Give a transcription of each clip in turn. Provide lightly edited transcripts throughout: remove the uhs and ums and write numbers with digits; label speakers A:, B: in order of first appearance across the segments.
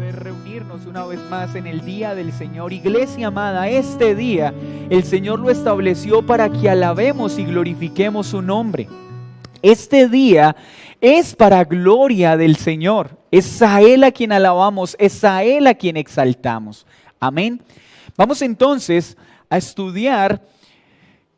A: poder reunirnos una vez más en el día del Señor. Iglesia amada, este día el Señor lo estableció para que alabemos y glorifiquemos su nombre. Este día es para gloria del Señor. Es a Él a quien alabamos, es a Él a quien exaltamos. Amén. Vamos entonces a estudiar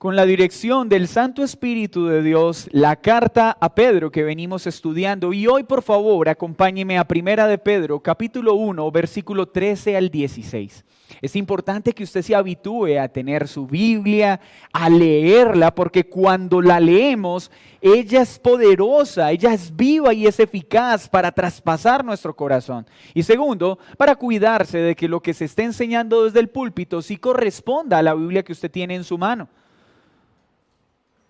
A: con la dirección del Santo Espíritu de Dios, la carta a Pedro que venimos estudiando. Y hoy, por favor, acompáñeme a Primera de Pedro, capítulo 1, versículo 13 al 16. Es importante que usted se habitúe a tener su Biblia, a leerla, porque cuando la leemos, ella es poderosa, ella es viva y es eficaz para traspasar nuestro corazón. Y segundo, para cuidarse de que lo que se esté enseñando desde el púlpito sí corresponda a la Biblia que usted tiene en su mano.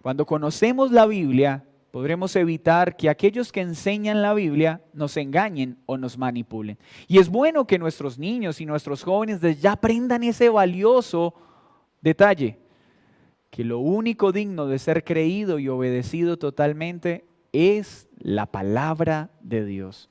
A: Cuando conocemos la Biblia, podremos evitar que aquellos que enseñan la Biblia nos engañen o nos manipulen. Y es bueno que nuestros niños y nuestros jóvenes desde ya aprendan ese valioso detalle, que lo único digno de ser creído y obedecido totalmente es la palabra de Dios.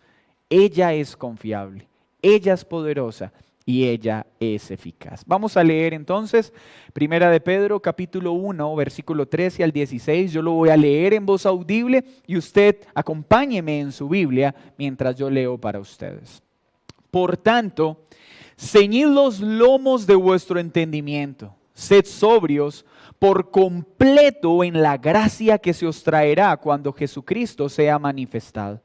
A: Ella es confiable, ella es poderosa y ella es eficaz. Vamos a leer entonces Primera de Pedro capítulo 1 versículo 13 al 16. Yo lo voy a leer en voz audible y usted acompáñeme en su Biblia mientras yo leo para ustedes. Por tanto, ceñid los lomos de vuestro entendimiento, sed sobrios por completo en la gracia que se os traerá cuando Jesucristo sea manifestado.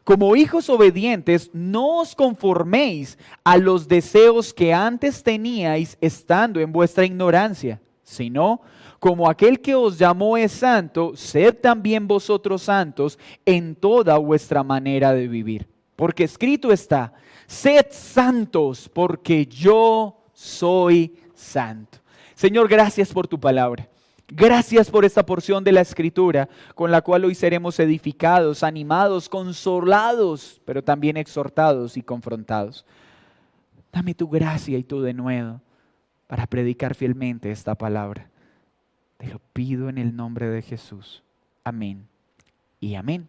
A: Como hijos obedientes, no os conforméis a los deseos que antes teníais estando en vuestra ignorancia, sino como aquel que os llamó es santo, sed también vosotros santos en toda vuestra manera de vivir. Porque escrito está, sed santos porque yo soy santo. Señor, gracias por tu palabra. Gracias por esta porción de la Escritura con la cual hoy seremos edificados, animados, consolados, pero también exhortados y confrontados. Dame tu gracia y tu denuedo para predicar fielmente esta palabra. Te lo pido en el nombre de Jesús. Amén y amén.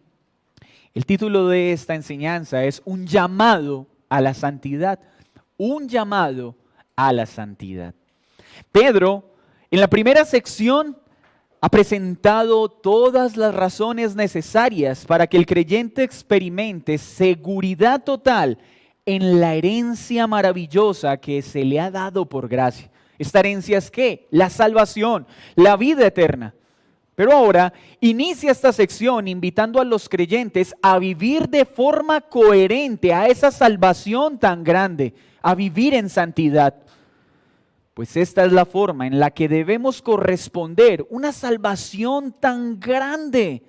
A: El título de esta enseñanza es un llamado a la santidad. Un llamado a la santidad. Pedro, en la primera sección, ha presentado todas las razones necesarias para que el creyente experimente seguridad total en la herencia maravillosa que se le ha dado por gracia. ¿Esta herencia es qué? La salvación, la vida eterna. Pero ahora inicia esta sección invitando a los creyentes a vivir de forma coherente a esa salvación tan grande, a vivir en santidad. Pues esta es la forma en la que debemos corresponder una salvación tan grande.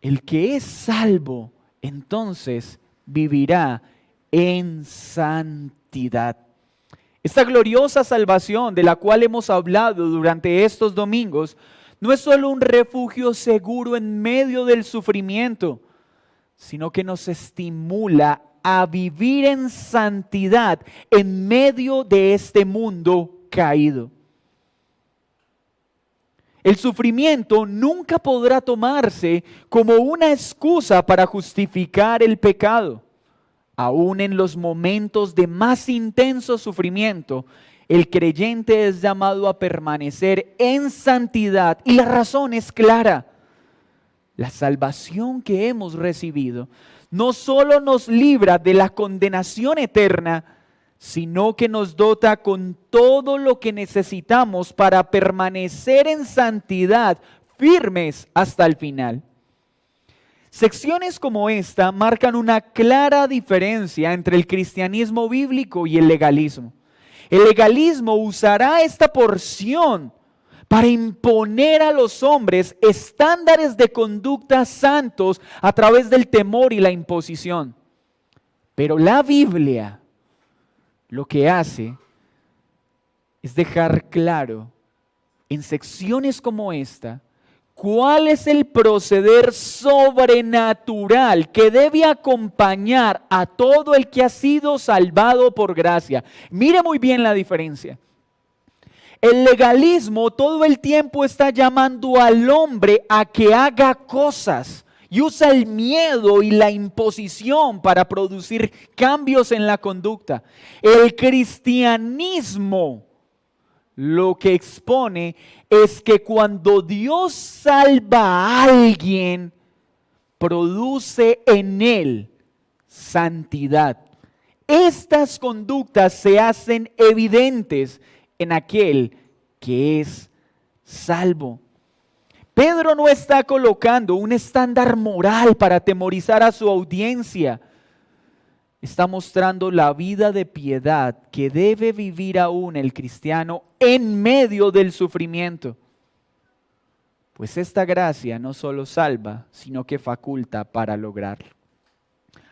A: El que es salvo, entonces vivirá en santidad. Esta gloriosa salvación de la cual hemos hablado durante estos domingos no es solo un refugio seguro en medio del sufrimiento, sino que nos estimula a vivir en santidad en medio de este mundo caído. El sufrimiento nunca podrá tomarse como una excusa para justificar el pecado. Aún en los momentos de más intenso sufrimiento, el creyente es llamado a permanecer en santidad y la razón es clara. La salvación que hemos recibido no solo nos libra de la condenación eterna, sino que nos dota con todo lo que necesitamos para permanecer en santidad, firmes hasta el final. Secciones como esta marcan una clara diferencia entre el cristianismo bíblico y el legalismo. El legalismo usará esta porción para imponer a los hombres estándares de conducta santos a través del temor y la imposición. Pero la Biblia lo que hace es dejar claro en secciones como esta cuál es el proceder sobrenatural que debe acompañar a todo el que ha sido salvado por gracia. Mire muy bien la diferencia. El legalismo todo el tiempo está llamando al hombre a que haga cosas y usa el miedo y la imposición para producir cambios en la conducta. El cristianismo lo que expone es que cuando Dios salva a alguien, produce en él santidad. Estas conductas se hacen evidentes en aquel que es salvo. Pedro no está colocando un estándar moral para atemorizar a su audiencia. Está mostrando la vida de piedad que debe vivir aún el cristiano en medio del sufrimiento. Pues esta gracia no solo salva, sino que faculta para lograrlo.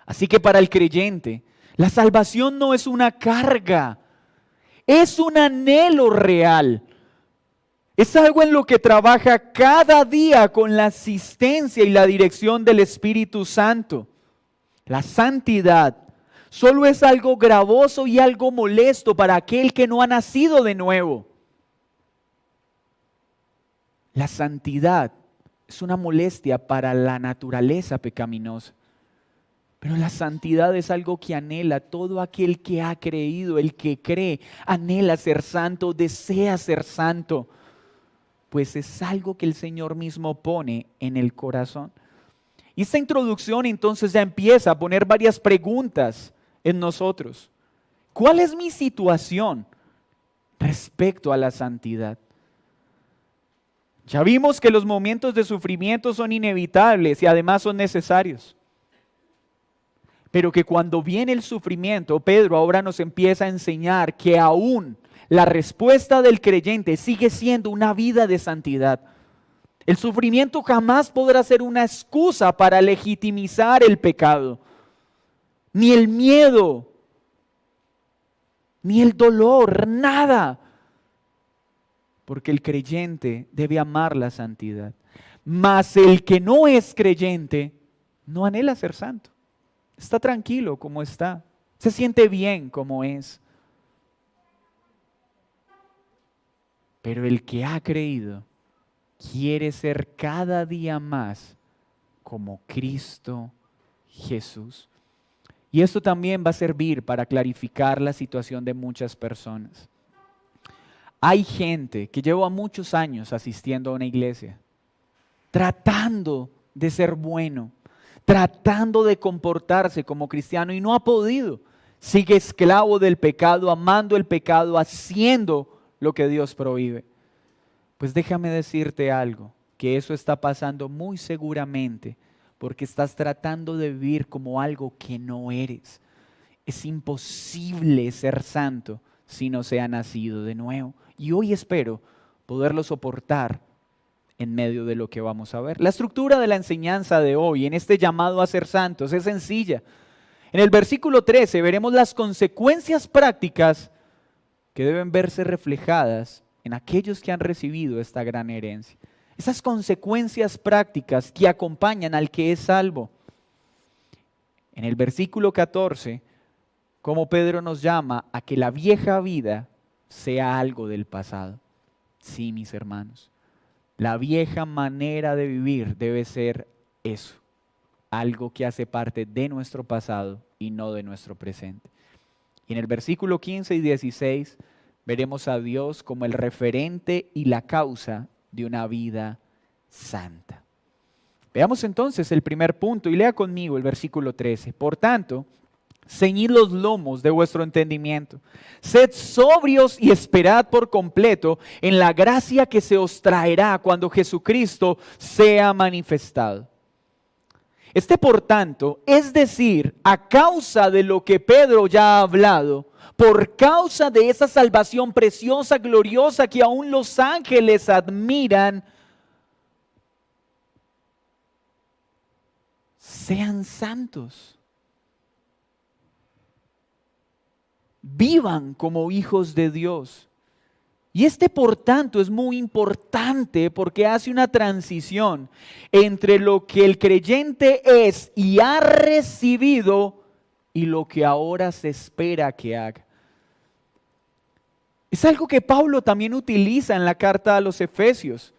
A: Así que para el creyente, la salvación no es una carga, es un anhelo real. Es algo en lo que trabaja cada día con la asistencia y la dirección del Espíritu Santo. La santidad solo es algo gravoso y algo molesto para aquel que no ha nacido de nuevo. La santidad es una molestia para la naturaleza pecaminosa. Pero la santidad es algo que anhela todo aquel que ha creído, el que cree, anhela ser santo, desea ser santo. Pues es algo que el Señor mismo pone en el corazón. Y esta introducción entonces ya empieza a poner varias preguntas en nosotros. ¿Cuál es mi situación respecto a la santidad? Ya vimos que los momentos de sufrimiento son inevitables y además son necesarios. Pero que cuando viene el sufrimiento, Pedro ahora nos empieza a enseñar que aún la respuesta del creyente sigue siendo una vida de santidad. El sufrimiento jamás podrá ser una excusa para legitimizar el pecado. Ni el miedo, ni el dolor, nada. Porque el creyente debe amar la santidad. Mas el que no es creyente no anhela ser santo. Está tranquilo como está. Se siente bien como es. Pero el que ha creído quiere ser cada día más como Cristo Jesús. Y esto también va a servir para clarificar la situación de muchas personas. Hay gente que lleva muchos años asistiendo a una iglesia, tratando de ser bueno, tratando de comportarse como cristiano y no ha podido. Sigue esclavo del pecado, amando el pecado, haciendo lo que Dios prohíbe. Pues déjame decirte algo, que eso está pasando muy seguramente porque estás tratando de vivir como algo que no eres. Es imposible ser santo si no se ha nacido de nuevo. Y hoy espero poderlo soportar en medio de lo que vamos a ver. La estructura de la enseñanza de hoy en este llamado a ser santos es sencilla. En el versículo 13 veremos las consecuencias prácticas que deben verse reflejadas en aquellos que han recibido esta gran herencia. Esas consecuencias prácticas que acompañan al que es salvo. En el versículo 14, como Pedro nos llama a que la vieja vida sea algo del pasado. Sí, mis hermanos, la vieja manera de vivir debe ser eso, algo que hace parte de nuestro pasado y no de nuestro presente. Y en el versículo 15 y 16 veremos a Dios como el referente y la causa de una vida santa. Veamos entonces el primer punto y lea conmigo el versículo 13. Por tanto, ceñid los lomos de vuestro entendimiento. Sed sobrios y esperad por completo en la gracia que se os traerá cuando Jesucristo sea manifestado. Por tanto, es decir, a causa de lo que Pedro ya ha hablado, por causa de esa salvación preciosa, gloriosa que aún los ángeles admiran, sean santos. Vivan como hijos de Dios. Y por tanto es muy importante porque hace una transición entre lo que el creyente es y ha recibido y lo que ahora se espera que haga. Es algo que Pablo también utiliza en la carta a los Efesios.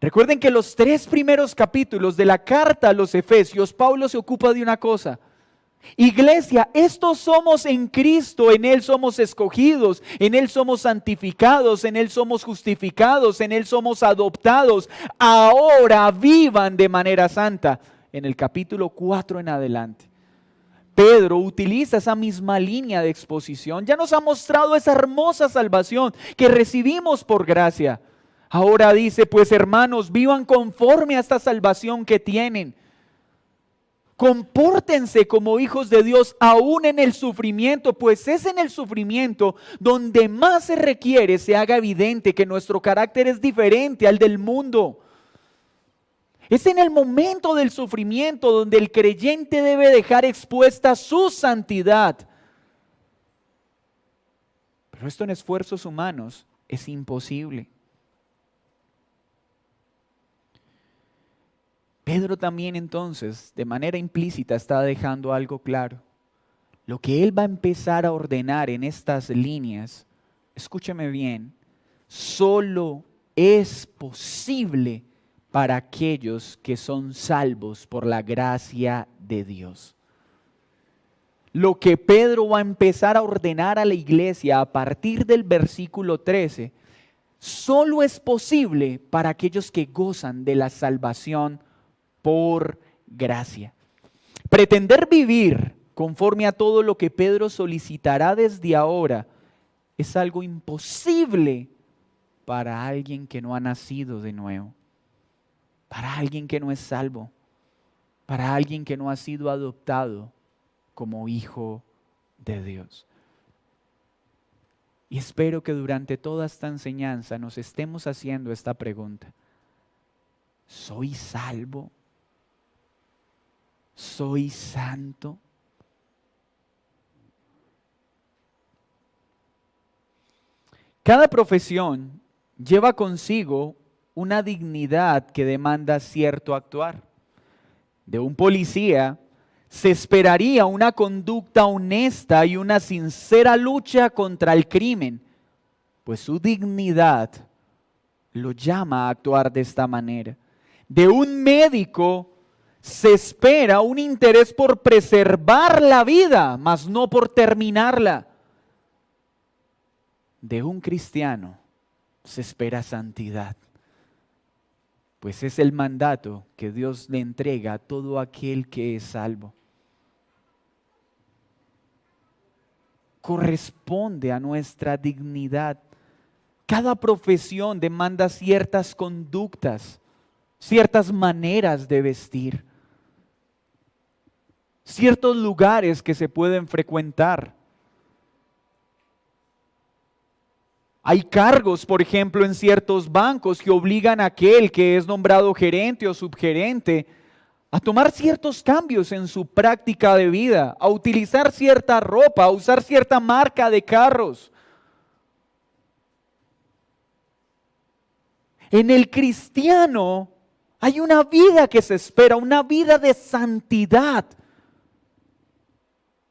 A: Recuerden que los 3 primeros capítulos de la carta a los Efesios, Pablo se ocupa de una cosa. Iglesia, estos somos en Cristo, en Él somos escogidos, en Él somos santificados, en Él somos justificados, en Él somos adoptados. Ahora vivan de manera santa. En el capítulo 4 en adelante, Pedro utiliza esa misma línea de exposición. Ya nos ha mostrado esa hermosa salvación que recibimos por gracia. Ahora dice, pues hermanos, vivan conforme a esta salvación que tienen. Compórtense como hijos de Dios aún en el sufrimiento, pues es en el sufrimiento donde más se requiere se haga evidente que nuestro carácter es diferente al del mundo. Es en el momento del sufrimiento donde el creyente debe dejar expuesta su santidad. Pero esto en esfuerzos humanos es imposible. Pedro también entonces, de manera implícita, está dejando algo claro. Lo que él va a empezar a ordenar en estas líneas, escúcheme bien, solo es posible para aquellos que son salvos por la gracia de Dios. Lo que Pedro va a empezar a ordenar a la iglesia a partir del versículo 13, solo es posible para aquellos que gozan de la salvación por gracia. Pretender vivir conforme a todo lo que Pedro solicitará desde ahora es algo imposible para alguien que no ha nacido de nuevo, para alguien que no es salvo, para alguien que no ha sido adoptado como hijo de Dios. Y espero que durante toda esta enseñanza nos estemos haciendo esta pregunta: ¿soy salvo? ¿Soy santo? Cada profesión lleva consigo una dignidad que demanda cierto actuar. De un policía se esperaría una conducta honesta y una sincera lucha contra el crimen, pues su dignidad lo llama a actuar de esta manera. De un médico se espera un interés por preservar la vida, mas no por terminarla. De un cristiano se espera santidad, pues es el mandato que Dios le entrega a todo aquel que es salvo. Corresponde a nuestra dignidad. Cada profesión demanda ciertas conductas, ciertas maneras de vestir, ciertos lugares que se pueden frecuentar. Hay cargos, por ejemplo, en ciertos bancos que obligan a aquel que es nombrado gerente o subgerente a tomar ciertos cambios en su práctica de vida, a utilizar cierta ropa, a usar cierta marca de carros. En el cristiano hay una vida que se espera, una vida de santidad.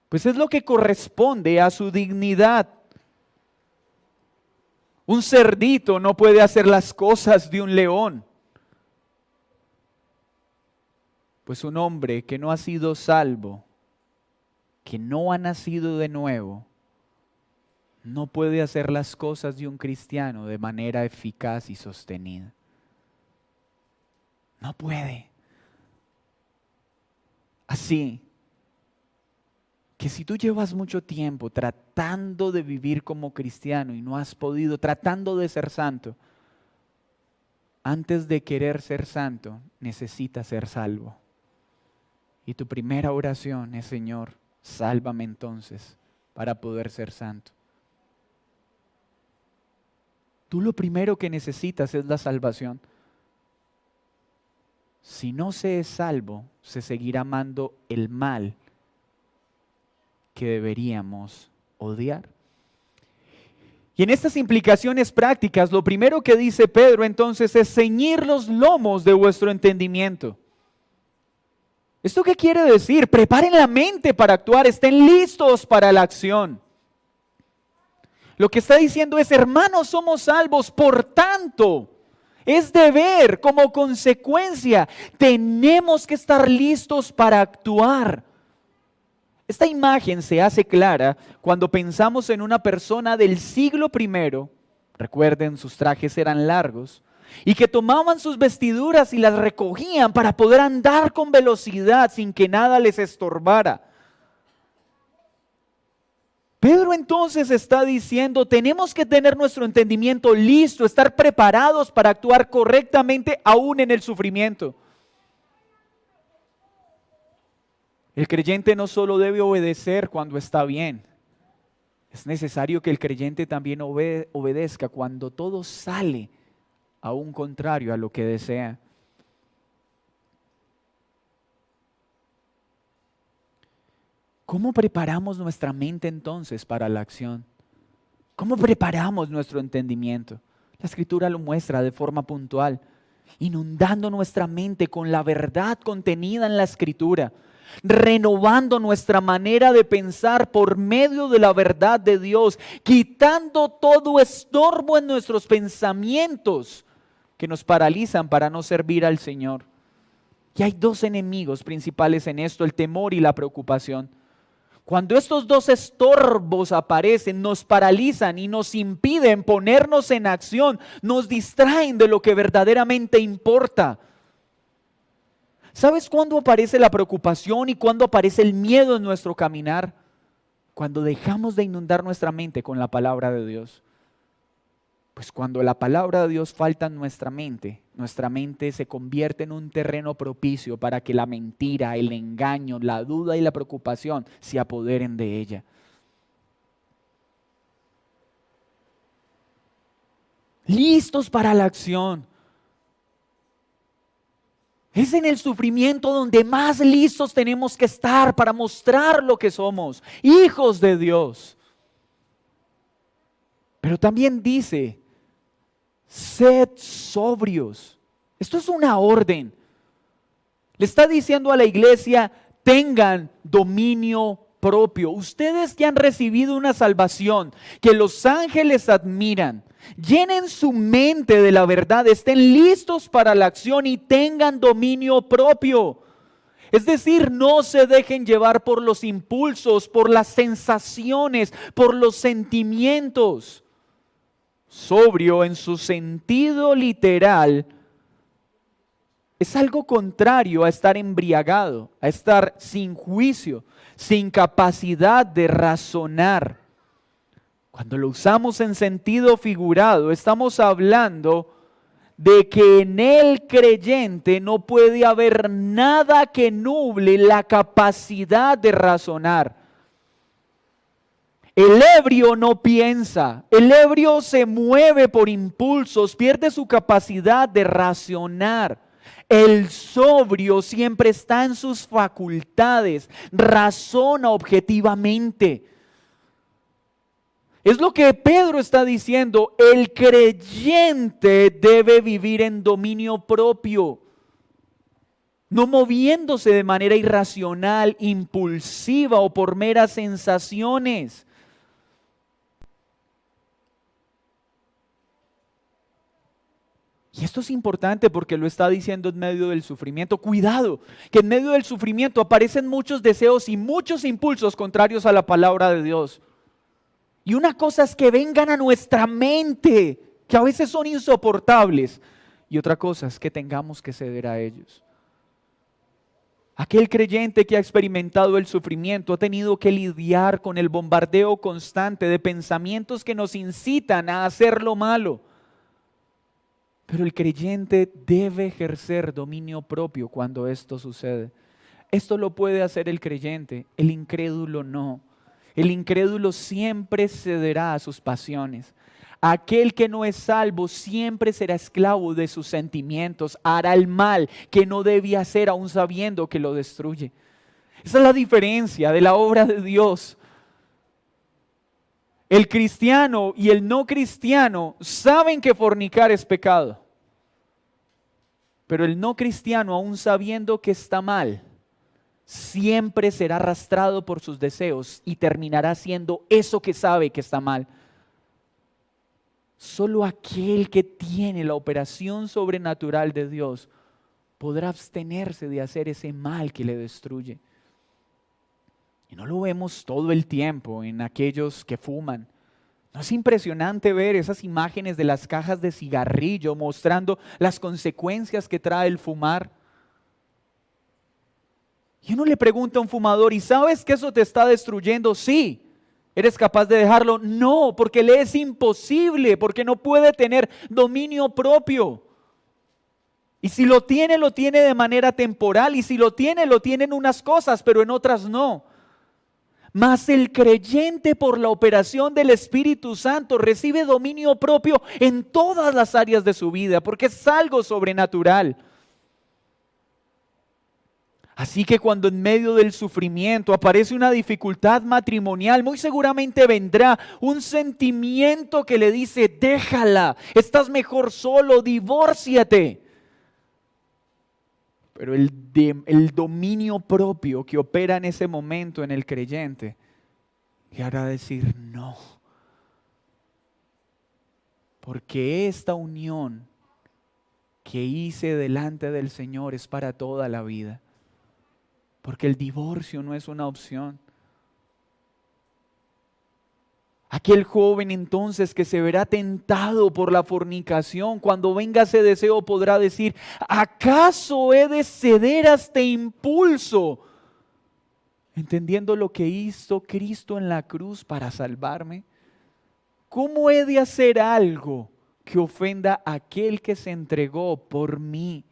A: Pues es lo que corresponde a su dignidad. Un cerdito no puede hacer las cosas de un león. Pues un hombre que no ha sido salvo, que no ha nacido de nuevo, no puede hacer las cosas de un cristiano de manera eficaz y sostenida. No puede. Así que si tú llevas mucho tiempo tratando de vivir como cristiano y no has podido, tratando de ser santo, antes de querer ser santo, necesitas ser salvo. Y tu primera oración es: Señor, sálvame entonces para poder ser santo. Tú lo primero que necesitas es la salvación. Si no se es salvo, se seguirá amando el mal que deberíamos odiar. Y en estas implicaciones prácticas, lo primero que dice Pedro entonces es: ceñir los lomos de vuestro entendimiento. ¿Esto qué quiere decir? Preparen la mente para actuar, estén listos para la acción. Lo que está diciendo es: hermanos, somos salvos, por tanto, Es deber, como consecuencia. Tenemos que estar listos para actuar. Esta imagen se hace clara cuando pensamos en una persona del siglo I, recuerden, sus trajes eran largos, y que tomaban sus vestiduras y las recogían para poder andar con velocidad sin que nada les estorbara. Pedro entonces está diciendo, tenemos que tener nuestro entendimiento listo, estar preparados para actuar correctamente aún en el sufrimiento. El creyente no solo debe obedecer cuando está bien, es necesario que el creyente también obedezca cuando todo sale aún contrario a lo que desea. ¿Cómo preparamos nuestra mente entonces para la acción? ¿Cómo preparamos nuestro entendimiento? La Escritura lo muestra de forma puntual, inundando nuestra mente con la verdad contenida en la Escritura, renovando nuestra manera de pensar por medio de la verdad de Dios, quitando todo estorbo en nuestros pensamientos que nos paralizan para no servir al Señor. Y hay dos enemigos principales en esto, el temor y la preocupación. Cuando estos dos estorbos aparecen, nos paralizan y nos impiden ponernos en acción, nos distraen de lo que verdaderamente importa. ¿Sabes cuándo aparece la preocupación y cuándo aparece el miedo en nuestro caminar? Cuando dejamos de inundar nuestra mente con la palabra de Dios. Pues cuando la palabra de Dios falta en nuestra mente se convierte en un terreno propicio para que la mentira, el engaño, la duda y la preocupación se apoderen de ella. Listos para la acción. Es en el sufrimiento donde más listos tenemos que estar para mostrar lo que somos, hijos de Dios. Pero también dice, sed sobrios. Esto es una orden. Le está diciendo a la iglesia, tengan dominio propio. Ustedes que han recibido una salvación, que los ángeles admiran, llenen su mente de la verdad, estén listos para la acción y tengan dominio propio. Es decir, no se dejen llevar por los impulsos, por las sensaciones, por los sentimientos. Sobrio en su sentido literal es algo contrario a estar embriagado, a estar sin juicio, sin capacidad de razonar. Cuando lo usamos en sentido figurado, estamos hablando de que en el creyente no puede haber nada que nuble la capacidad de razonar. El ebrio no piensa, el ebrio se mueve por impulsos, pierde su capacidad de razonar. El sobrio siempre está en sus facultades, razona objetivamente. Es lo que Pedro está diciendo, el creyente debe vivir en dominio propio, no moviéndose de manera irracional, impulsiva o por meras sensaciones. Y esto es importante porque lo está diciendo en medio del sufrimiento. Cuidado, que en medio del sufrimiento aparecen muchos deseos y muchos impulsos contrarios a la palabra de Dios. Y una cosa es que vengan a nuestra mente, que a veces son insoportables. Y otra cosa es que tengamos que ceder a ellos. Aquel creyente que ha experimentado el sufrimiento ha tenido que lidiar con el bombardeo constante de pensamientos que nos incitan a hacer lo malo. Pero el creyente debe ejercer dominio propio cuando esto sucede. Esto lo puede hacer el creyente, el incrédulo no. El incrédulo siempre cederá a sus pasiones. Aquel que no es salvo siempre será esclavo de sus sentimientos, hará el mal que no debía hacer aún sabiendo que lo destruye. Esa es la diferencia de la obra de Dios. El cristiano y el no cristiano saben que fornicar es pecado. Pero el no cristiano, aún sabiendo que está mal, siempre será arrastrado por sus deseos y terminará haciendo eso que sabe que está mal. Solo aquel que tiene la operación sobrenatural de Dios podrá abstenerse de hacer ese mal que le destruye. Y no lo vemos todo el tiempo en aquellos que fuman. ¿No es impresionante ver esas imágenes de las cajas de cigarrillo mostrando las consecuencias que trae el fumar? Y uno le pregunta a un fumador, ¿y sabes que eso te está destruyendo? Sí. ¿Eres capaz de dejarlo? No, porque le es imposible, porque no puede tener dominio propio. Y si lo tiene de manera temporal, y si lo tiene en unas cosas, pero en otras no. Mas el creyente, por la operación del Espíritu Santo, recibe dominio propio en todas las áreas de su vida, porque es algo sobrenatural. Así que cuando en medio del sufrimiento aparece una dificultad matrimonial, muy seguramente vendrá un sentimiento que le dice, déjala, estás mejor solo, divórciate. Pero el dominio propio que opera en ese momento en el creyente le hará decir no. Porque esta unión que hice delante del Señor es para toda la vida. Porque el divorcio no es una opción. Aquel joven entonces que se verá tentado por la fornicación, cuando venga ese deseo podrá decir, ¿acaso he de ceder a este impulso? Entendiendo lo que hizo Cristo en la cruz para salvarme. ¿Cómo he de hacer algo que ofenda a aquel que se entregó por mí?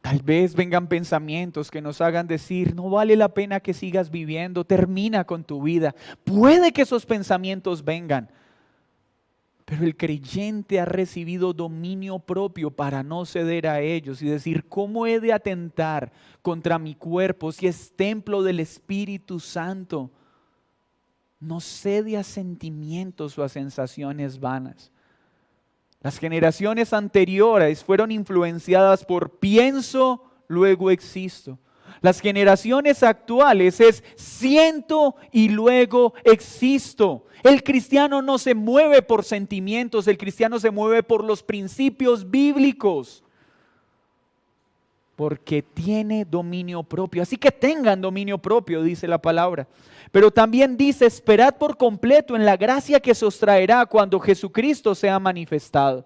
A: Tal vez vengan pensamientos que nos hagan decir, no vale la pena que sigas viviendo, termina con tu vida. Puede que esos pensamientos vengan, pero el creyente ha recibido dominio propio para no ceder a ellos y decir, ¿cómo he de atentar contra mi cuerpo si es templo del Espíritu Santo? No cede a sentimientos o a sensaciones vanas. Las generaciones anteriores fueron influenciadas por pienso, luego existo. Las generaciones actuales es siento y luego existo. El cristiano no se mueve por sentimientos, el cristiano se mueve por los principios bíblicos. Porque tiene dominio propio. Así que tengan dominio propio, dice la palabra. Pero también dice, esperad por completo en la gracia que se os traerá cuando Jesucristo sea manifestado.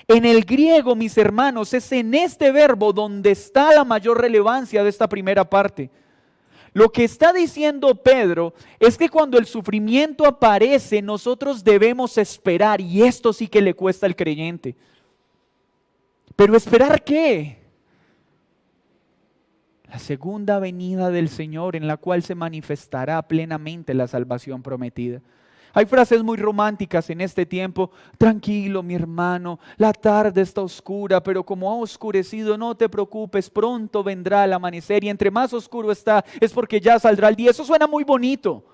A: En el griego, mis hermanos, es en este verbo donde está la mayor relevancia de esta primera parte. Lo que está diciendo Pedro es que cuando el sufrimiento aparece, nosotros debemos esperar, y esto sí que le cuesta al creyente. ¿Pero esperar qué? La segunda venida del Señor, en la cual se manifestará plenamente la salvación prometida. Hay frases muy románticas en este tiempo. Tranquilo, mi hermano, la tarde está oscura, pero como ha oscurecido, no te preocupes, pronto vendrá el amanecer. Y entre más oscuro está, es porque ya saldrá el día. Eso suena muy bonito.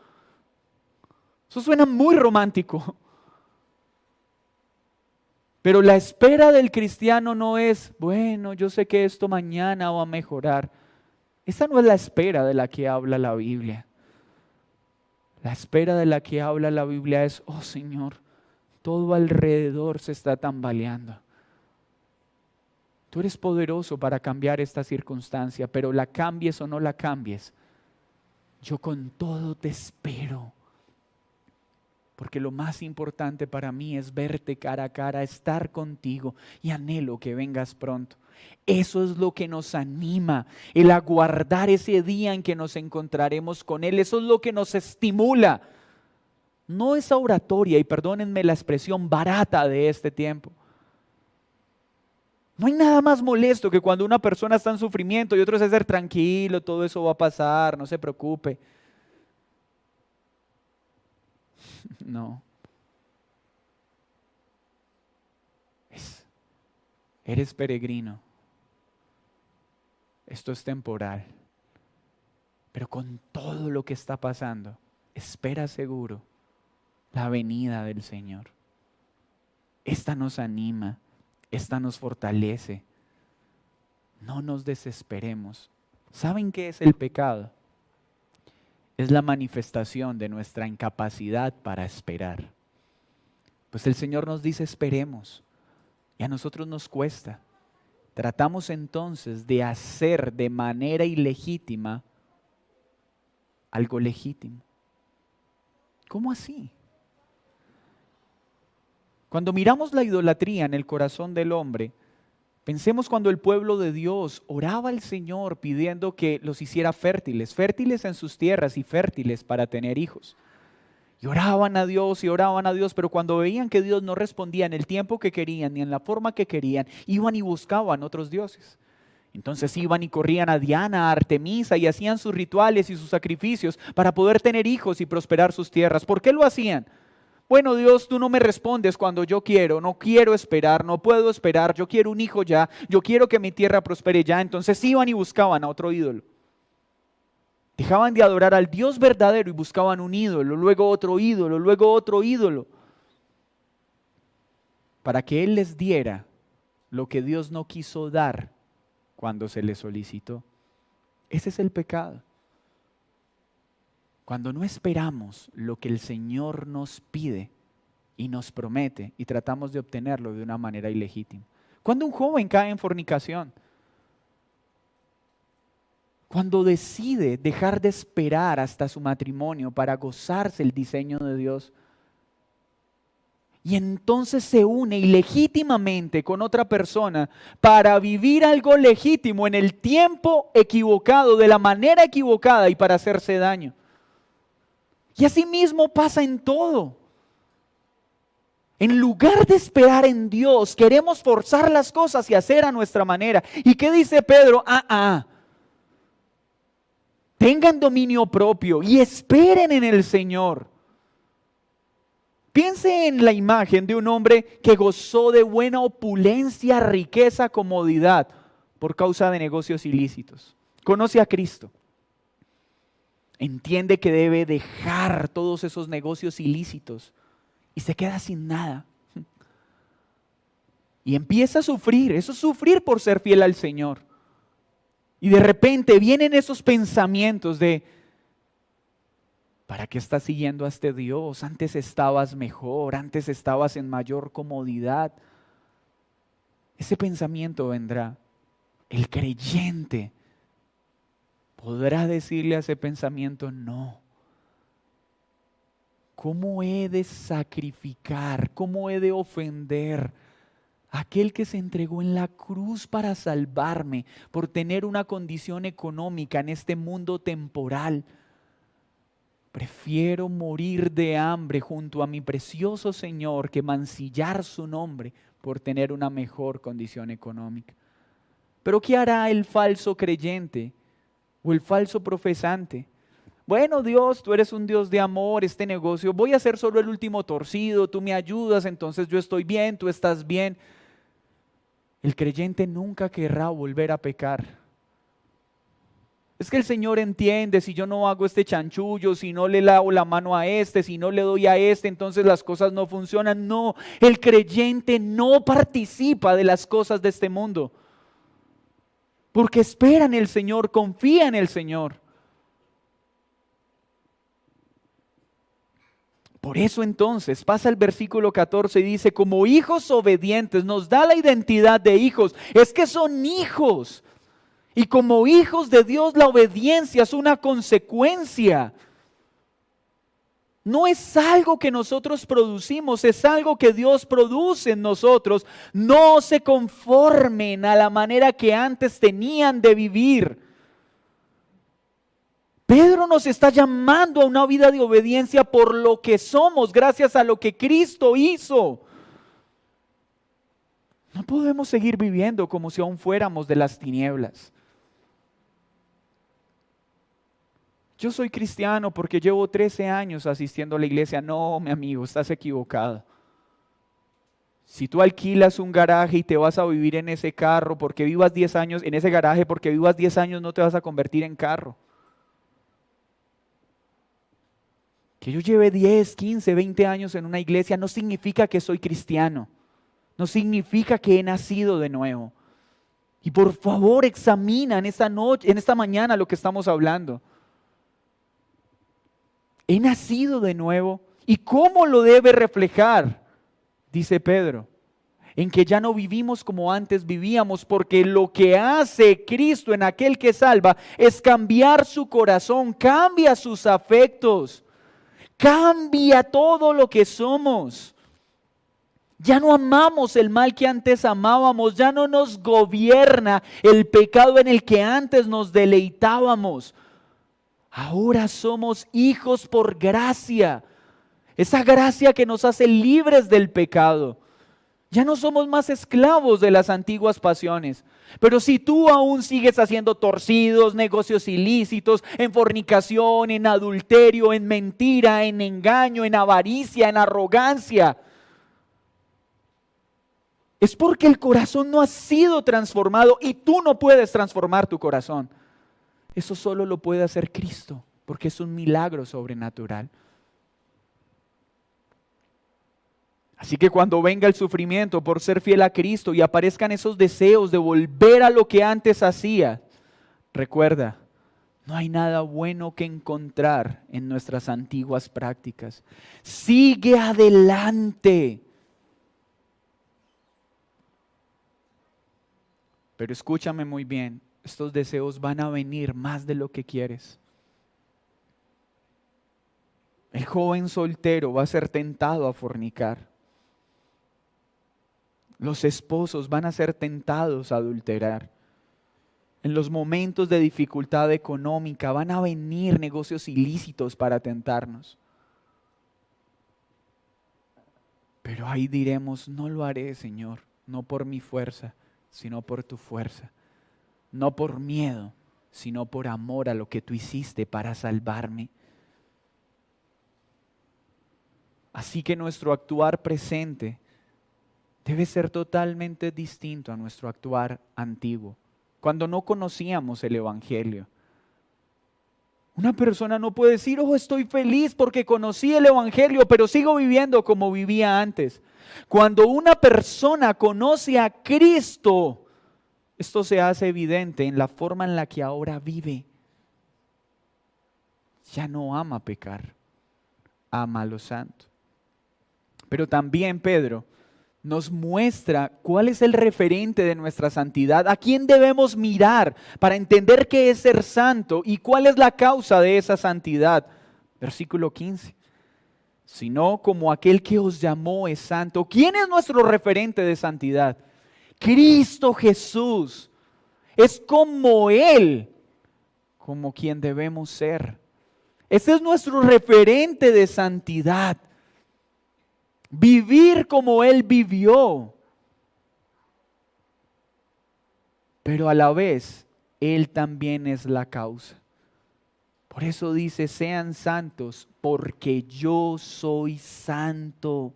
A: Eso suena muy romántico. Pero la espera del cristiano no es, bueno, yo sé que esto mañana va a mejorar. Esa no es la espera de la que habla la Biblia. La espera de la que habla la Biblia es, oh Señor, todo alrededor se está tambaleando. Tú eres poderoso para cambiar esta circunstancia, pero la cambies o no la cambies, yo con todo te espero. Porque lo más importante para mí es verte cara a cara, estar contigo y anhelo que vengas pronto. Eso es lo que nos anima, el aguardar ese día en que nos encontraremos con Él. Eso es lo que nos estimula. No esa oratoria, y perdónenme la expresión barata de este tiempo. No hay nada más molesto que cuando una persona está en sufrimiento y otro es decir, tranquilo, todo eso va a pasar, no se preocupe. No. Eres peregrino. Esto es temporal. Pero con todo lo que está pasando, espera seguro la venida del Señor. Esta nos anima, esta nos fortalece. No nos desesperemos. ¿Saben qué es el pecado? es la manifestación de nuestra incapacidad para esperar. Pues el Señor nos dice esperemos y a nosotros nos cuesta. Tratamos entonces de hacer de manera ilegítima algo legítimo. ¿Cómo así? Cuando miramos la idolatría en el corazón del hombre, pensemos cuando el pueblo de Dios oraba al Señor pidiendo que los hiciera fértiles, fértiles en sus tierras y fértiles para tener hijos. Y oraban a Dios, pero cuando veían que Dios no respondía en el tiempo que querían ni en la forma que querían, iban y buscaban otros dioses. Entonces iban y corrían a Diana, a Artemisa y hacían sus rituales y sus sacrificios para poder tener hijos y prosperar sus tierras. ¿Por qué lo hacían? Bueno, Dios, tú no me respondes cuando yo quiero, no quiero esperar, no puedo esperar, yo quiero un hijo ya, yo quiero que mi tierra prospere ya. Entonces iban y buscaban a otro ídolo. Dejaban de adorar al Dios verdadero y buscaban un ídolo, luego otro ídolo, luego otro ídolo, para que Él les diera lo que Dios no quiso dar cuando se les solicitó. Ese es el pecado. Cuando no esperamos lo que el Señor nos pide y nos promete y tratamos de obtenerlo de una manera ilegítima. Cuando un joven cae en fornicación, cuando decide dejar de esperar hasta su matrimonio para gozarse el diseño de Dios, y entonces se une ilegítimamente con otra persona para vivir algo legítimo en el tiempo equivocado, de la manera equivocada y para hacerse daño. Y así mismo pasa en todo. En lugar de esperar en Dios, queremos forzar las cosas y hacer a nuestra manera. ¿Y qué dice Pedro? Tengan dominio propio y esperen en el Señor. Piense en la imagen de un hombre que gozó de buena opulencia, riqueza, comodidad por causa de negocios ilícitos. Conoce a Cristo. Entiende que debe dejar todos esos negocios ilícitos y se queda sin nada. Y empieza a sufrir. Eso es sufrir por ser fiel al Señor. Y de repente vienen esos pensamientos de: ¿para qué estás siguiendo a este Dios? Antes estabas mejor, antes estabas en mayor comodidad. Ese pensamiento vendrá. El creyente podrá decirle a ese pensamiento: no. ¿Cómo he de sacrificar? ¿Cómo he de ofender a aquel que se entregó en la cruz para salvarme por tener una condición económica en este mundo temporal? Prefiero morir de hambre junto a mi precioso Señor que mancillar su nombre por tener una mejor condición económica. Pero ¿qué hará el falso creyente o el falso profesante? Bueno, Dios, tú eres un Dios de amor, este negocio, voy a hacer solo el último torcido, tú me ayudas, entonces yo estoy bien, tú estás bien. El creyente nunca querrá volver a pecar. Es que el Señor entiende, si yo no hago este chanchullo, si no le lavo la mano a este, si no le doy a este, entonces las cosas no funcionan. No, el creyente no participa de las cosas de este mundo. Porque espera en el Señor, confía en el Señor. Por eso entonces pasa el versículo 14 y dice: como hijos obedientes, nos da la identidad de hijos. Es que son hijos. Y como hijos de Dios, la obediencia es una consecuencia. No es algo que nosotros producimos, es algo que Dios produce en nosotros. No se conformen a la manera que antes tenían de vivir. Pedro nos está llamando a una vida de obediencia por lo que somos, gracias a lo que Cristo hizo. No podemos seguir viviendo como si aún fuéramos de las tinieblas. Yo soy cristiano porque llevo 13 años asistiendo a la iglesia. No, mi amigo, estás equivocado. Si tú alquilas un garaje y te vas a vivir en ese carro porque vivas 10 años, en ese garaje porque vivas 10 años, no te vas a convertir en carro. Que yo lleve 10, 15, 20 años en una iglesia no significa que soy cristiano. No significa que he nacido de nuevo. Y por favor examina en esta noche, en esta mañana lo que estamos hablando. He nacido de nuevo. ¿Y cómo lo debe reflejar? Dice Pedro, en que ya no vivimos como antes vivíamos, porque lo que hace Cristo en aquel que salva es cambiar su corazón, cambia sus afectos, cambia todo lo que somos. Ya no amamos el mal que antes amábamos, ya no nos gobierna el pecado en el que antes nos deleitábamos. Ahora somos hijos por gracia, esa gracia que nos hace libres del pecado. Ya no somos más esclavos de las antiguas pasiones. Pero si tú aún sigues haciendo torcidos, negocios ilícitos, en fornicación, en adulterio, en mentira, en engaño, en avaricia, en arrogancia, es porque el corazón no ha sido transformado y tú no puedes transformar tu corazón. Eso solo lo puede hacer Cristo, porque es un milagro sobrenatural. Así que cuando venga el sufrimiento por ser fiel a Cristo y aparezcan esos deseos de volver a lo que antes hacía, recuerda, no hay nada bueno que encontrar en nuestras antiguas prácticas. Sigue adelante. Pero escúchame muy bien, estos deseos van a venir más de lo que quieres. El joven soltero va a ser tentado a fornicar. Los esposos van a ser tentados a adulterar. En los momentos de dificultad económica van a venir negocios ilícitos para tentarnos. Pero ahí diremos, no lo haré, Señor, no por mi fuerza, sino por tu fuerza. No por miedo, sino por amor a lo que tú hiciste para salvarme. Así que nuestro actuar presente debe ser totalmente distinto a nuestro actuar antiguo, cuando no conocíamos el Evangelio. Una persona no puede decir, oh, estoy feliz porque conocí el Evangelio, pero sigo viviendo como vivía antes. Cuando una persona conoce a Cristo, esto se hace evidente en la forma en la que ahora vive. Ya no ama pecar, ama a lo santo. Pero también Pedro nos muestra cuál es el referente de nuestra santidad, a quién debemos mirar para entender qué es ser santo y cuál es la causa de esa santidad. Versículo 15. Sino como aquel que os llamó es santo. ¿Quién es nuestro referente de santidad? Cristo Jesús. Es como Él, como quien debemos ser. Ese es nuestro referente de santidad. Vivir como Él vivió. Pero a la vez, Él también es la causa. Por eso dice, sean santos, porque yo soy santo.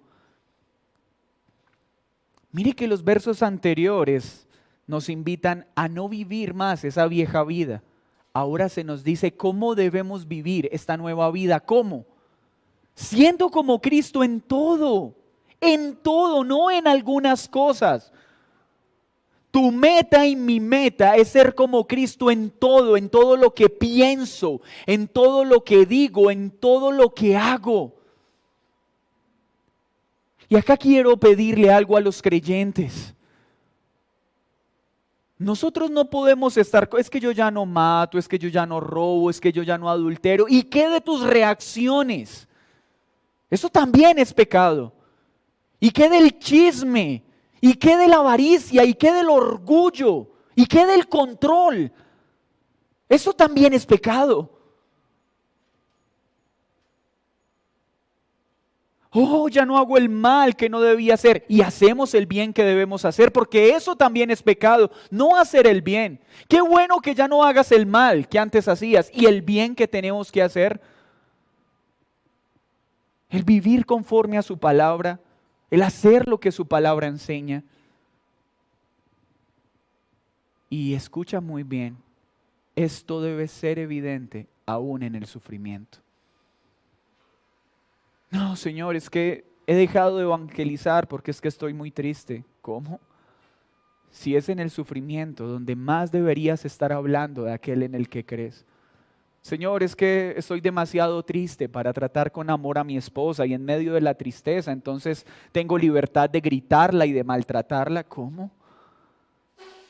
A: Mire que los versos anteriores nos invitan a no vivir más esa vieja vida. Ahora se nos dice cómo debemos vivir esta nueva vida. ¿Cómo? Siendo como Cristo en todo, no en algunas cosas. Tu meta y mi meta es ser como Cristo en todo lo que pienso, en todo lo que digo, en todo lo que hago. Y acá quiero pedirle algo a los creyentes. Nosotros no podemos estar, es que yo ya no mato, es que yo ya no robo, es que yo ya no adultero. ¿Y qué de tus reacciones? Eso también es pecado. ¿Y qué del chisme? ¿Y qué de la avaricia? ¿Y qué del orgullo? ¿Y qué del control? Eso también es pecado. Oh, ya no hago el mal que no debía hacer y hacemos el bien que debemos hacer, porque eso también es pecado, no hacer el bien. Qué bueno que ya no hagas el mal que antes hacías y el bien que tenemos que hacer. El vivir conforme a su palabra, el hacer lo que su palabra enseña. Y escucha muy bien, esto debe ser evidente aún en el sufrimiento. No, Señor, es que he dejado de evangelizar porque es que estoy muy triste. ¿Cómo? Si es en el sufrimiento donde más deberías estar hablando de aquel en el que crees. Señor, es que estoy demasiado triste para tratar con amor a mi esposa y en medio de la tristeza, entonces tengo libertad de gritarla y de maltratarla. ¿Cómo?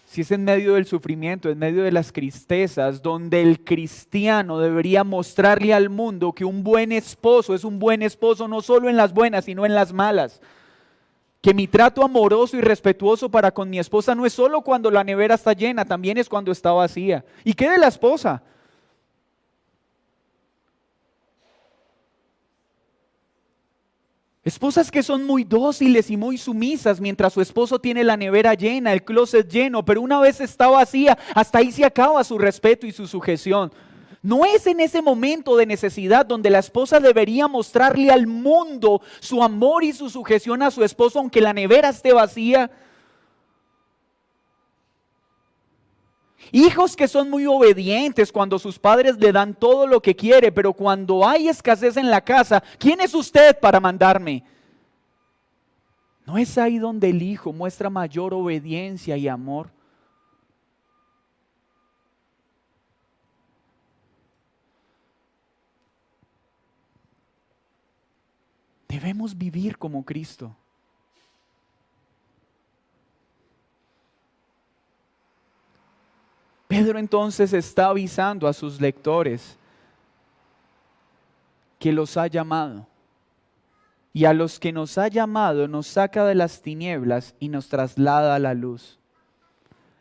A: Si es en medio del sufrimiento, en medio de las tristezas, donde el cristiano debería mostrarle al mundo que un buen esposo es un buen esposo no solo en las buenas, sino en las malas. Que mi trato amoroso y respetuoso para con mi esposa no es solo cuando la nevera está llena, también es cuando está vacía. ¿Y qué de la esposa? Esposas que son muy dóciles y muy sumisas mientras su esposo tiene la nevera llena, el closet lleno, pero una vez está vacía, hasta ahí se acaba su respeto y su sujeción. No es en ese momento de necesidad donde la esposa debería mostrarle al mundo su amor y su sujeción a su esposo aunque la nevera esté vacía. Hijos que son muy obedientes cuando sus padres le dan todo lo que quiere, pero cuando hay escasez en la casa, ¿quién es usted para mandarme? ¿No es ahí donde el hijo muestra mayor obediencia y amor? Debemos vivir como Cristo. Pedro entonces está avisando a sus lectores que los ha llamado. Y a los que nos ha llamado nos saca de las tinieblas y nos traslada a la luz.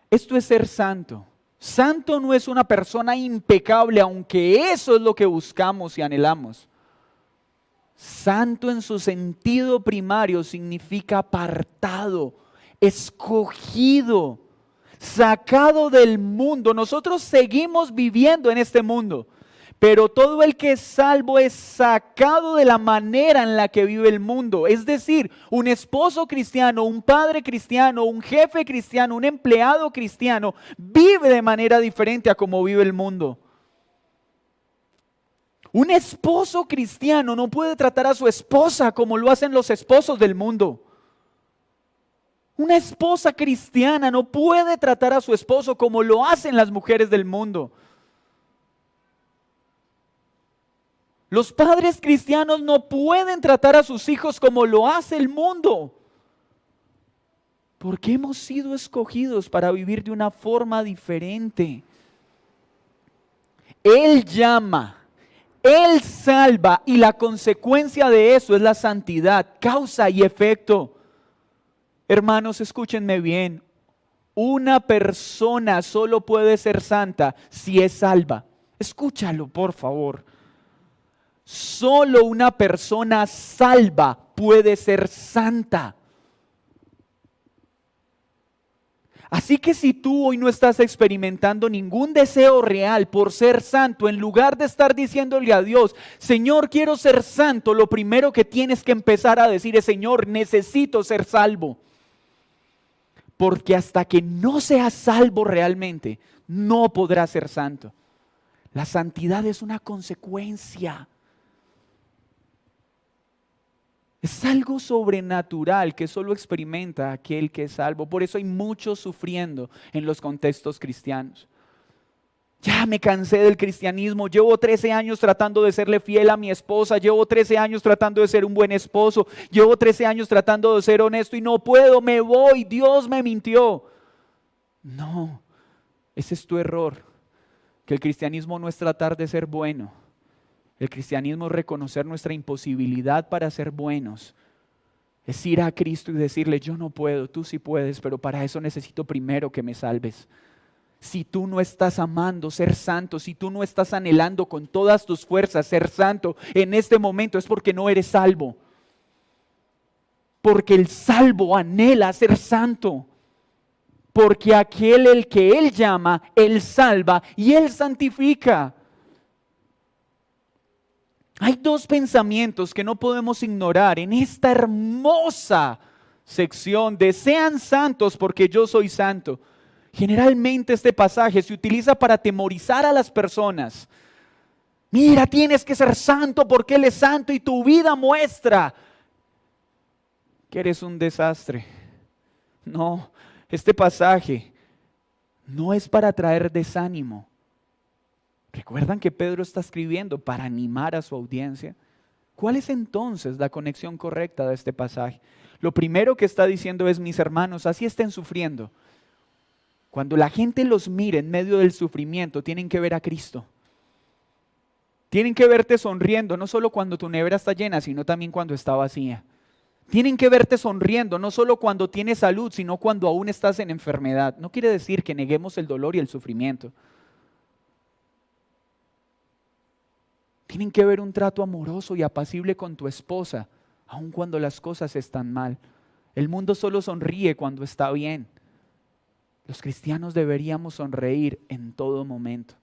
A: Esto es ser santo. Santo no es una persona impecable, aunque eso es lo que buscamos y anhelamos. Santo en su sentido primario significa apartado, escogido, sacado del mundo. Nosotros seguimos viviendo en este mundo, pero todo el que es salvo es sacado de la manera en la que vive el mundo. Es decir, un esposo cristiano, un padre cristiano, un jefe cristiano, un empleado cristiano, vive de manera diferente a como vive el mundo. Un esposo cristiano no puede tratar a su esposa como lo hacen los esposos del mundo. Una esposa cristiana no puede tratar a su esposo como lo hacen las mujeres del mundo. Los padres cristianos no pueden tratar a sus hijos como lo hace el mundo. Porque hemos sido escogidos para vivir de una forma diferente. Él llama, Él salva y la consecuencia de eso es la santidad, causa y efecto. Hermanos, escúchenme bien. Una persona solo puede ser santa si es salva. Escúchalo, por favor. Solo una persona salva puede ser santa. Así que si tú hoy no estás experimentando ningún deseo real por ser santo, en lugar de estar diciéndole a Dios, Señor, quiero ser santo, lo primero que tienes que empezar a decir es, Señor, necesito ser salvo. Porque hasta que no seas salvo realmente, no podrás ser santo. La santidad es una consecuencia. Es algo sobrenatural que solo experimenta aquel que es salvo. Por eso hay muchos sufriendo en los contextos cristianos. Ya me cansé del cristianismo, llevo 13 años tratando de serle fiel a mi esposa, llevo 13 años tratando de ser un buen esposo, llevo 13 años tratando de ser honesto y no puedo, me voy, Dios me mintió. No, ese es tu error, que el cristianismo no es tratar de ser bueno. El cristianismo es reconocer nuestra imposibilidad para ser buenos. Es ir a Cristo y decirle, yo no puedo, tú sí puedes, pero para eso necesito primero que me salves. Si tú no estás amando ser santo, si tú no estás anhelando con todas tus fuerzas ser santo en este momento, es porque no eres salvo. Porque el salvo anhela ser santo. Porque aquel el que Él llama, Él salva y Él santifica. Hay dos pensamientos que no podemos ignorar en esta hermosa sección de sean santos porque yo soy santo. Generalmente este pasaje se utiliza para atemorizar a las personas. Mira, tienes que ser santo porque Él es santo y tu vida muestra que eres un desastre. No, este pasaje no es para traer desánimo. ¿Recuerdan que Pedro está escribiendo para animar a su audiencia? ¿Cuál es entonces la conexión correcta de este pasaje? Lo primero que está diciendo es: mis hermanos, así estén sufriendo. Cuando la gente los mire en medio del sufrimiento, tienen que ver a Cristo. Tienen que verte sonriendo, no solo cuando tu nevera está llena, sino también cuando está vacía. Tienen que verte sonriendo, no solo cuando tienes salud, sino cuando aún estás en enfermedad. No quiere decir que neguemos el dolor y el sufrimiento. Tienen que ver un trato amoroso y apacible con tu esposa, aun cuando las cosas están mal. El mundo solo sonríe cuando está bien. Los cristianos deberíamos sonreír en todo momento.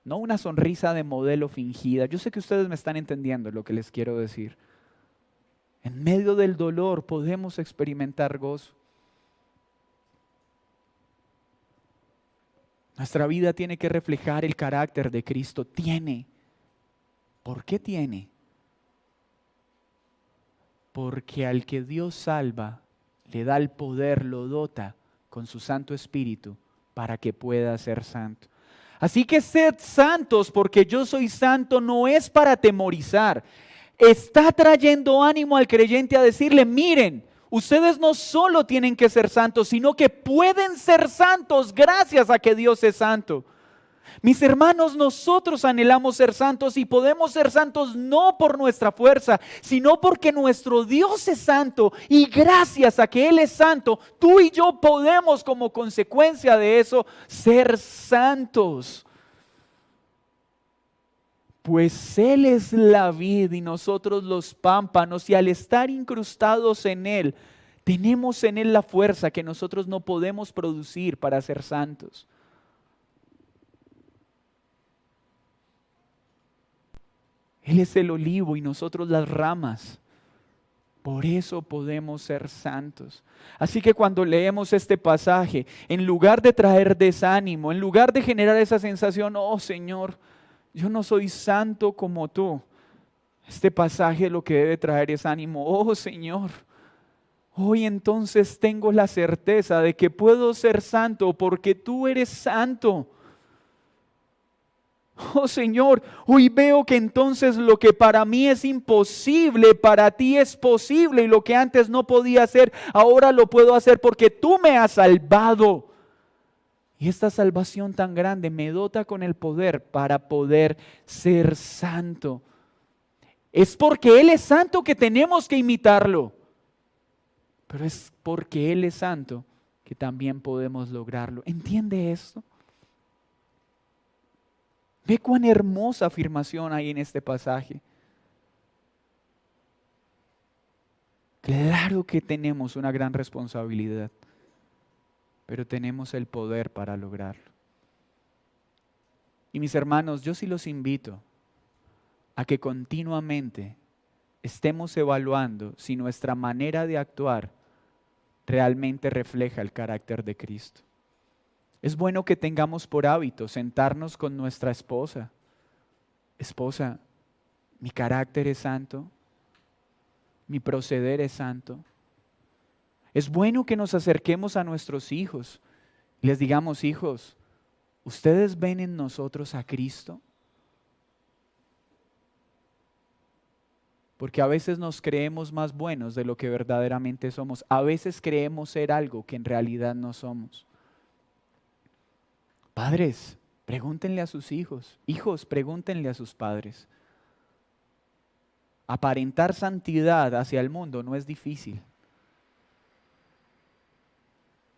A: No una sonrisa de modelo fingida. Yo sé que ustedes me están entendiendo lo que les quiero decir. En medio del dolor podemos experimentar gozo. Nuestra vida tiene que reflejar el carácter de Cristo. Tiene. ¿Por qué tiene? Porque al que Dios salva, le da el poder, lo dota con su Santo Espíritu para que pueda ser santo. Así que sed santos porque yo soy santo no es para atemorizar. Está trayendo ánimo al creyente a decirle: miren, ustedes no solo tienen que ser santos, sino que pueden ser santos gracias a que Dios es santo. Mis hermanos, nosotros anhelamos ser santos y podemos ser santos no por nuestra fuerza, sino porque nuestro Dios es santo y gracias a que Él es santo, tú y yo podemos como consecuencia de eso ser santos. Pues Él es la vid y nosotros los pámpanos, y al estar incrustados en Él, tenemos en Él la fuerza que nosotros no podemos producir para ser santos. Él es el olivo y nosotros las ramas. Por eso podemos ser santos. Así que cuando leemos este pasaje, en lugar de traer desánimo, en lugar de generar esa sensación: oh Señor, yo no soy santo como tú. Este pasaje lo que debe traer es ánimo. Oh Señor, hoy entonces tengo la certeza de que puedo ser santo porque tú eres santo. Oh Señor, hoy veo que entonces lo que para mí es imposible, para ti es posible, y lo que antes no podía hacer, ahora lo puedo hacer porque tú me has salvado. Y esta salvación tan grande me dota con el poder para poder ser santo. Es porque Él es santo que tenemos que imitarlo, pero es porque Él es santo que también podemos lograrlo. ¿Entiende esto? Ve cuán hermosa afirmación hay en este pasaje. Claro que tenemos una gran responsabilidad, pero tenemos el poder para lograrlo. Y mis hermanos, yo sí los invito a que continuamente estemos evaluando si nuestra manera de actuar realmente refleja el carácter de Cristo. Es bueno que tengamos por hábito sentarnos con nuestra esposa. Esposa, mi carácter es santo, mi proceder es santo. Es bueno que nos acerquemos a nuestros hijos y les digamos: hijos, ¿ustedes ven en nosotros a Cristo? Porque a veces nos creemos más buenos de lo que verdaderamente somos. A veces creemos ser algo que en realidad no somos. Padres, pregúntenle a sus hijos. Hijos, pregúntenle a sus padres. Aparentar santidad hacia el mundo no es difícil.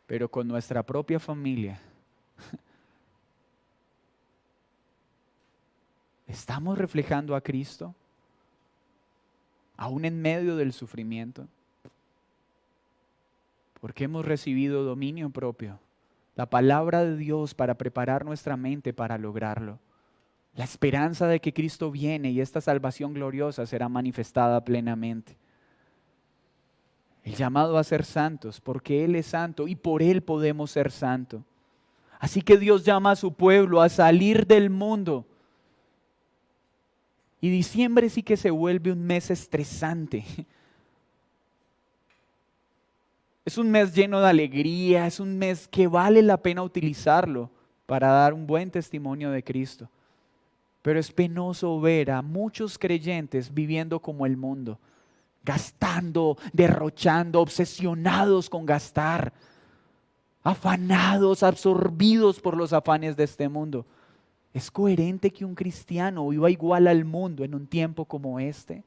A: Pero con nuestra propia familia, ¿estamos reflejando a Cristo? Aún en medio del sufrimiento. Porque hemos recibido dominio propio. La palabra de Dios para preparar nuestra mente para lograrlo. La esperanza de que Cristo viene y esta salvación gloriosa será manifestada plenamente. El llamado a ser santos porque Él es santo y por Él podemos ser santos. Así que Dios llama a su pueblo a salir del mundo. Y diciembre sí que se vuelve un mes estresante. Es un mes lleno de alegría, es un mes que vale la pena utilizarlo para dar un buen testimonio de Cristo. Pero es penoso ver a muchos creyentes viviendo como el mundo, gastando, derrochando, obsesionados con gastar, afanados, absorbidos por los afanes de este mundo. ¿Es coherente que un cristiano viva igual al mundo en un tiempo como este?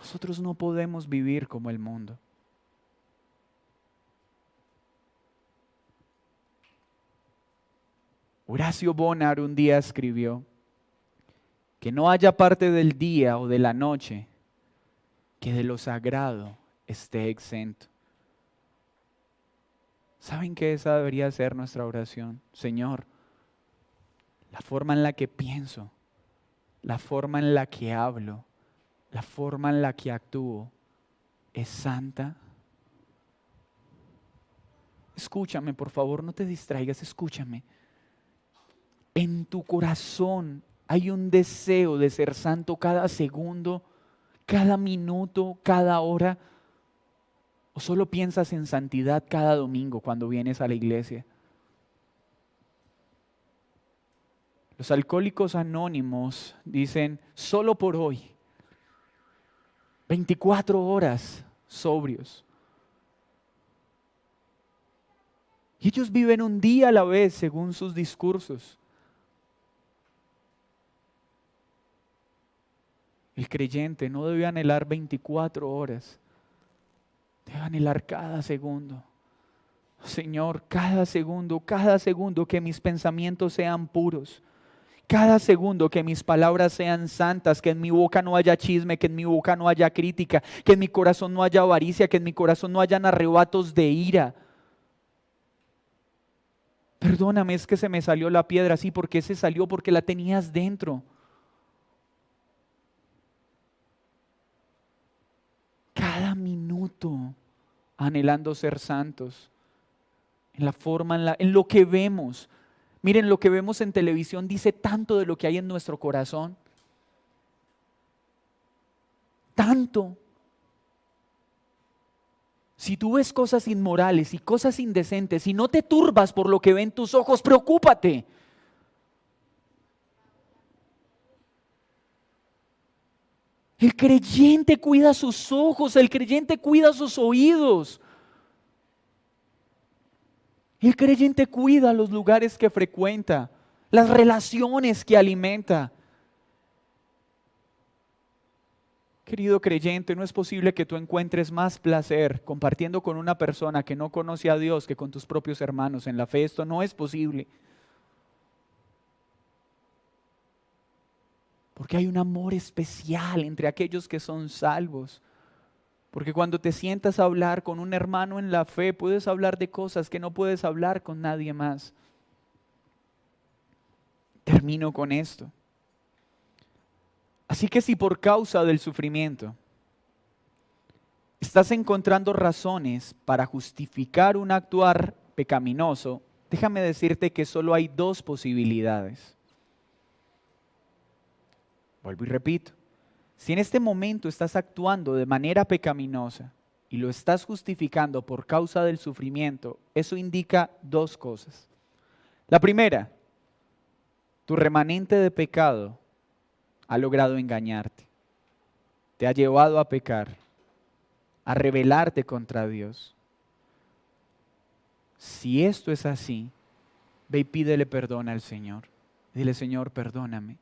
A: Nosotros no podemos vivir como el mundo. Horacio Bonar un día escribió que no haya parte del día o de la noche que de lo sagrado esté exento. ¿Saben que esa debería ser nuestra oración? Señor, la forma en la que pienso, la forma en la que hablo, la forma en la que actúo, ¿es santa? Escúchame, por favor, no te distraigas, escúchame. En tu corazón hay un deseo de ser santo cada segundo, cada minuto, cada hora. ¿O solo piensas en santidad cada domingo cuando vienes a la iglesia? Los alcohólicos anónimos dicen, solo por hoy, 24 horas sobrios. Y ellos viven un día a la vez según sus discursos. El creyente no debe anhelar 24 horas, debe anhelar cada segundo. Señor, cada segundo que mis pensamientos sean puros, cada segundo que mis palabras sean santas, que en mi boca no haya chisme, que en mi boca no haya crítica, que en mi corazón no haya avaricia, que en mi corazón no hayan arrebatos de ira. Perdóname, es que se me salió la piedra. Sí, ¿por qué se salió? Porque la tenías dentro. Cada minuto anhelando ser santos, en la forma, en lo que vemos. Miren, lo que vemos en televisión dice tanto de lo que hay en nuestro corazón. Tanto. Si tú ves cosas inmorales y cosas indecentes y no te turbas por lo que ven tus ojos, preocúpate. El creyente cuida sus ojos, el creyente cuida sus oídos. El creyente cuida los lugares que frecuenta, las relaciones que alimenta. Querido creyente, no es posible que tú encuentres más placer compartiendo con una persona que no conoce a Dios que con tus propios hermanos en la fe. Esto no es posible. Porque hay un amor especial entre aquellos que son salvos. Porque cuando te sientas a hablar con un hermano en la fe, puedes hablar de cosas que no puedes hablar con nadie más. Termino con esto. Así que si por causa del sufrimiento estás encontrando razones para justificar un actuar pecaminoso, déjame decirte que solo hay dos posibilidades. Vuelvo y repito. Si en este momento estás actuando de manera pecaminosa y lo estás justificando por causa del sufrimiento, eso indica dos cosas. La primera, tu remanente de pecado ha logrado engañarte, te ha llevado a pecar, a rebelarte contra Dios. Si esto es así, ve y pídele perdón al Señor. Dile, Señor, perdóname.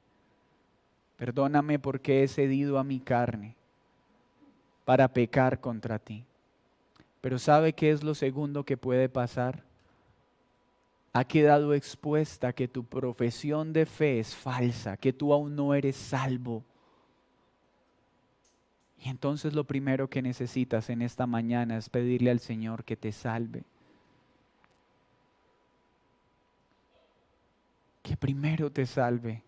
A: Perdóname porque he cedido a mi carne para pecar contra ti. Pero ¿sabe qué es lo segundo que puede pasar? Ha quedado expuesta que tu profesión de fe es falsa, que tú aún no eres salvo. Y entonces lo primero que necesitas en esta mañana es pedirle al Señor que te salve. Que primero te salve,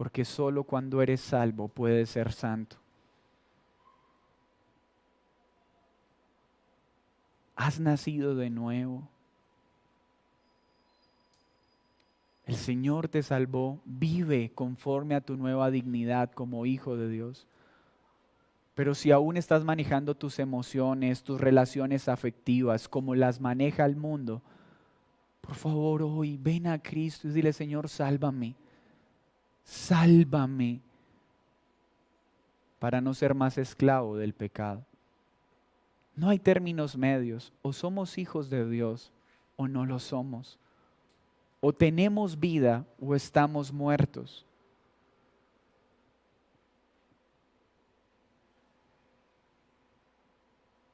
A: porque solo cuando eres salvo puedes ser santo. Has nacido de nuevo. El Señor te salvó. Vive conforme a tu nueva dignidad como hijo de Dios. Pero si aún estás manejando tus emociones, tus relaciones afectivas como las maneja el mundo, Por favor, hoy ven a Cristo y dile, Señor, sálvame, sálvame, para no ser más esclavo del pecado. No hay términos medios, o somos hijos de Dios o no lo somos. O tenemos vida o estamos muertos.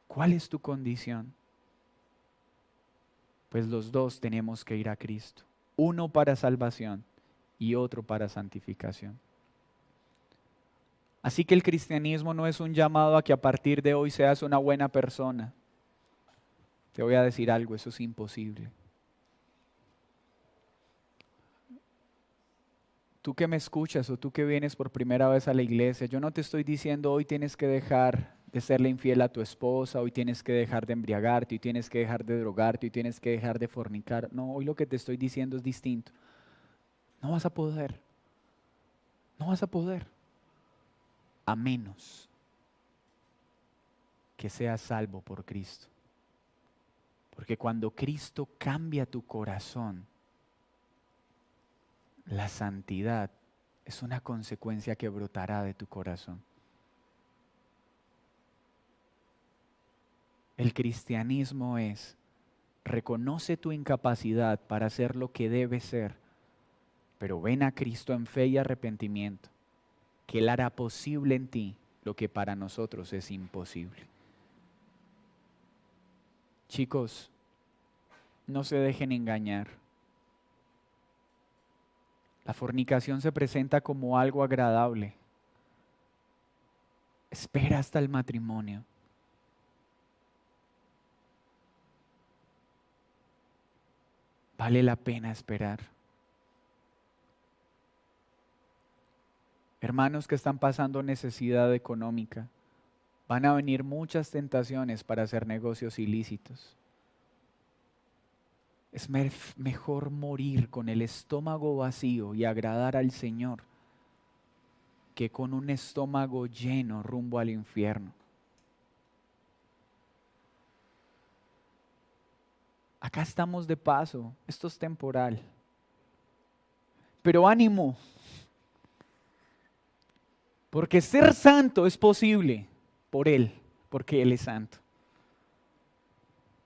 A: ¿Cuál es tu condición? Pues los dos tenemos que ir a Cristo. Uno para salvación y otro para santificación. Así que el cristianismo no es un llamado a que a partir de hoy seas una buena persona. Te voy a decir algo, eso es imposible. Tú que me escuchas o tú que vienes por primera vez a la iglesia, yo no te estoy diciendo hoy tienes que dejar de serle infiel a tu esposa, hoy tienes que dejar de embriagarte, hoy tienes que dejar de drogarte, hoy tienes que dejar de fornicar. No, hoy lo que te estoy diciendo es distinto. No vas a poder. No vas a poder. A menos que seas salvo por Cristo. Porque cuando Cristo cambia tu corazón, la santidad es una consecuencia que brotará de tu corazón. El cristianismo es, reconoce tu incapacidad para hacer lo que debes ser, pero ven a Cristo en fe y arrepentimiento, que Él hará posible en ti lo que para nosotros es imposible. Chicos, no se dejen engañar. La fornicación se presenta como algo agradable. Espera hasta el matrimonio. Vale la pena esperar. Hermanos que están pasando necesidad económica, van a venir muchas tentaciones para hacer negocios ilícitos. Es mejor morir con el estómago vacío y agradar al Señor que con un estómago lleno rumbo al infierno. Acá estamos de paso, esto es temporal. Pero ánimo, porque ser santo es posible por Él, porque Él es santo.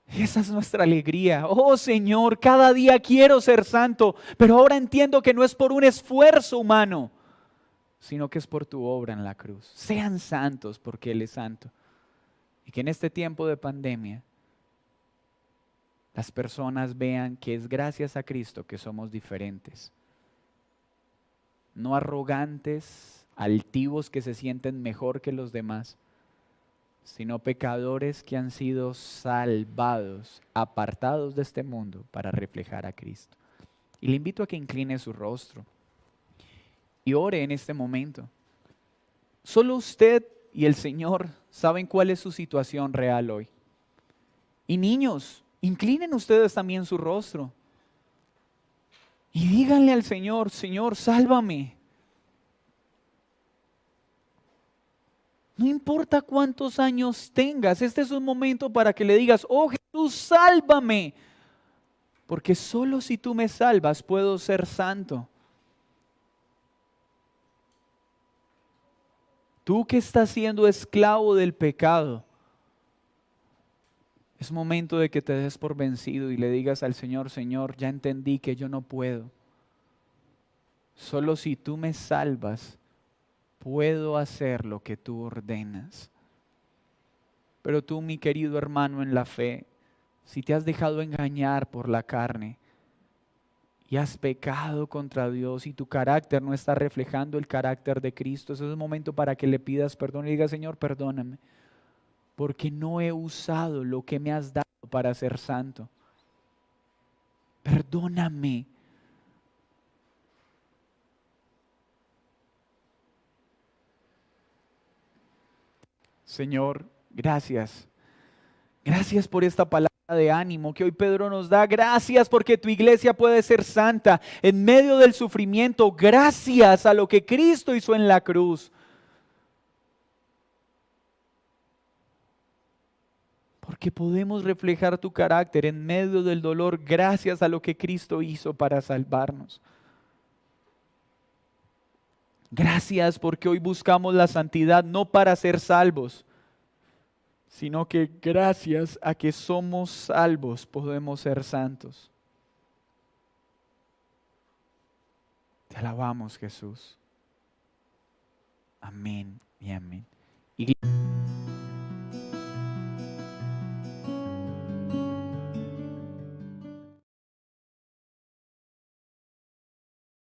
A: Esa es nuestra alegría. Oh Señor, cada día quiero ser santo, pero ahora entiendo que no es por un esfuerzo humano, sino que es por tu obra en la cruz. Sean santos porque Él es santo. Y que en este tiempo de pandemia, las personas vean que es gracias a Cristo que somos diferentes. No arrogantes, altivos que se sienten mejor que los demás, sino pecadores que han sido salvados, apartados de este mundo para reflejar a Cristo. Y le invito a que incline su rostro y ore en este momento. Solo usted y el Señor saben cuál es su situación real hoy. Y niños, inclinen ustedes también su rostro y díganle al Señor, Señor, sálvame. No importa cuántos años tengas, este es un momento para que le digas, oh Jesús, sálvame. Porque solo si tú me salvas puedo ser santo. Tú que estás siendo esclavo del pecado, es momento de que te des por vencido y le digas al Señor, Señor, ya entendí que yo no puedo. Solo si tú me salvas, puedo hacer lo que tú ordenas. Pero tú, mi querido hermano en la fe, si te has dejado engañar por la carne y has pecado contra Dios y tu carácter no está reflejando el carácter de Cristo, ese es un momento para que le pidas perdón y digas, Señor, perdóname, porque no he usado lo que me has dado para ser santo. Perdóname. Señor, gracias. Gracias por esta palabra de ánimo que hoy Pedro nos da. Gracias porque tu iglesia puede ser santa en medio del sufrimiento. Gracias a lo que Cristo hizo en la cruz. porque podemos reflejar tu carácter en medio del dolor gracias a lo que Cristo hizo para salvarnos. Gracias porque hoy buscamos la santidad no para ser salvos, sino que gracias a que somos salvos podemos ser santos. Te alabamos, Jesús. Amén y amén.